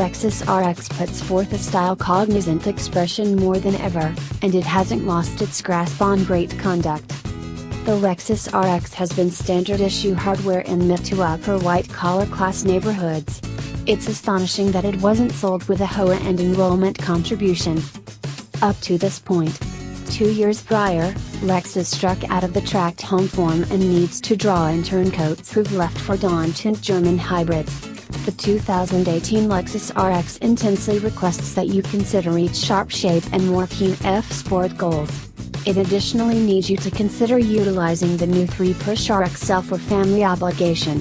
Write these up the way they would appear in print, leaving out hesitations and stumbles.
Lexus RX puts forth a style-cognizant expression more than ever, and it hasn't lost its grasp on great conduct. The Lexus RX has been standard issue hardware in mid to upper white-collar class neighborhoods. It's astonishing that it wasn't sold with a HOA and enrollment contribution. Up to this point, 2 years prior, Lexus struck out of the tract-home form and needs to draw in turncoats who've left for didnt German hybrids. The 2018 Lexus RX intensely requests that you consider each sharp shape and more keen F-Sport goals. It additionally needs you to consider utilizing the new 3-push RXL for family obligation.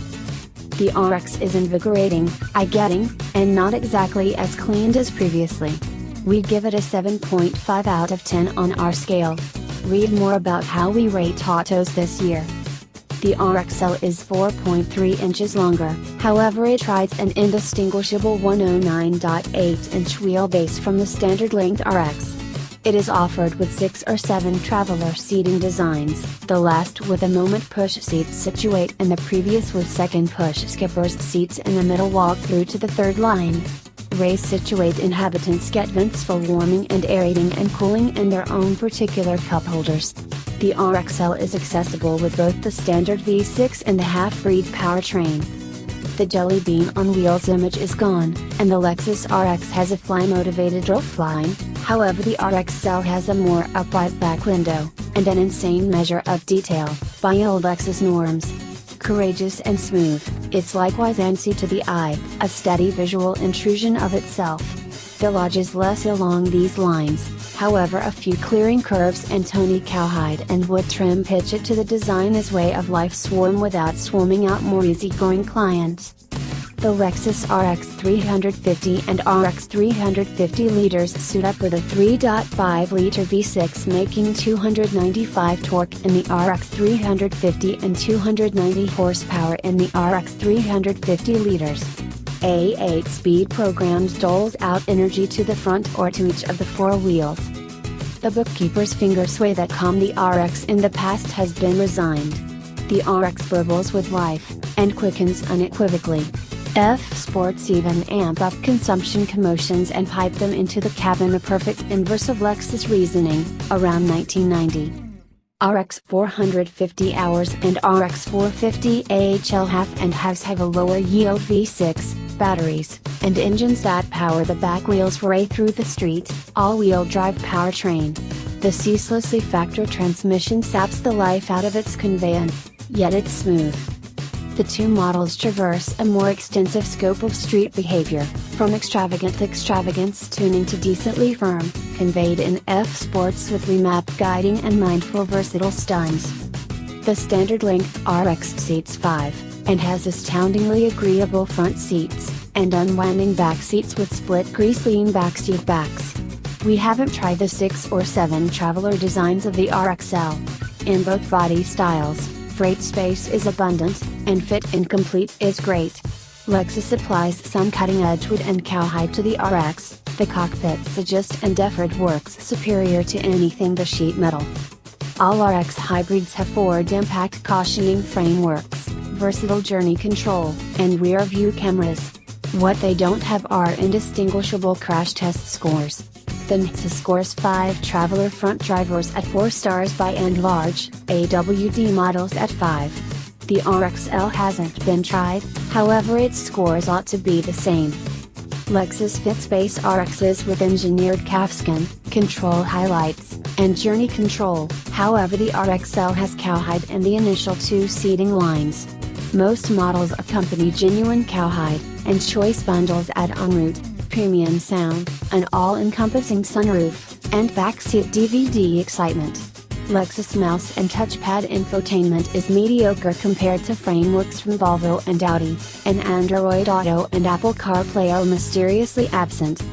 The RX is invigorating, eye-getting, and not exactly as cleaned as previously. We give it a 7.5 out of 10 on our scale. Read more about how we rate autos this year. The RXL is 4.3 inches longer, however it rides an indistinguishable 109.8-inch wheelbase from the standard length RX. It is offered with 6 or 7 traveler seating designs, the last with a moment push seats situate and the previous with second push skippers seats in the middle walk through to the third line. Race situate inhabitants get vents for warming and aerating and cooling in their own particular cup holders. The RXL is accessible with both the standard V6 and the half-breed powertrain. The jelly bean on wheels image is gone, and the Lexus RX has a fly-motivated roofline. However, the RXL has a more upright back window, and an insane measure of detail, by old Lexus norms. Courageous and smooth, it's likewise antsy to the eye, a steady visual intrusion of itself. The Lodge is less along these lines, however a few clearing curves and tony cowhide and wood trim pitch it to the design as way of life swarm without swarming out more easygoing clients. The Lexus RX 350 and RX 350 liters suit up with a 3.5-liter V6 making 295 torque in the RX 350 and 290 horsepower in the RX 350 liters. A 8-speed programmed doles out energy to the front or to each of the 4 wheels. The bookkeeper's finger sway that calmed the RX in the past has been resigned. The RX burbles with life, and quickens unequivocally. F-Sports even amp up consumption commotions and pipe them into the cabin, a perfect inverse of Lexus reasoning, around 1990. RX 450 hours and RX 450 AHL half and halves have a lower yield V6, batteries, and engines that power the back wheels for a through the street, all-wheel drive powertrain. The ceaselessly factor transmission saps the life out of its conveyance, yet it's smooth. The two models traverse a more extensive scope of street behavior, from extravagant extravagance tuning to decently firm, conveyed in F-Sports with remapped guiding and mindful versatile stuns. The standard length RX seats 5, and has astoundingly agreeable front seats, and unwinding back seats with split grease lean backseat backs. We haven't tried the 6 or 7 traveler designs of the RXL. In both body styles, freight space is abundant, and fit incomplete is great. Lexus applies some cutting-edge wood and cowhide to the RX, the cockpit suggest and deferred works superior to anything the sheet metal. All RX hybrids have forward impact cautioning frameworks, versatile journey control, and rear view cameras. What they don't have are indistinguishable crash test scores. The NHTSA scores 5 traveler front drivers at 4 stars by and large, AWD models at 5. The RXL hasn't been tried, however its scores ought to be the same. Lexus fits base RXs with engineered calfskin, control highlights, and journey control, however the RXL has cowhide in the initial 2 seating lines. Most models accompany genuine cowhide, and choice bundles add en route, premium sound, an all-encompassing sunroof, and backseat DVD excitement. Lexus mouse and touchpad infotainment is mediocre compared to frameworks from Volvo and Audi, and Android Auto and Apple CarPlay are mysteriously absent.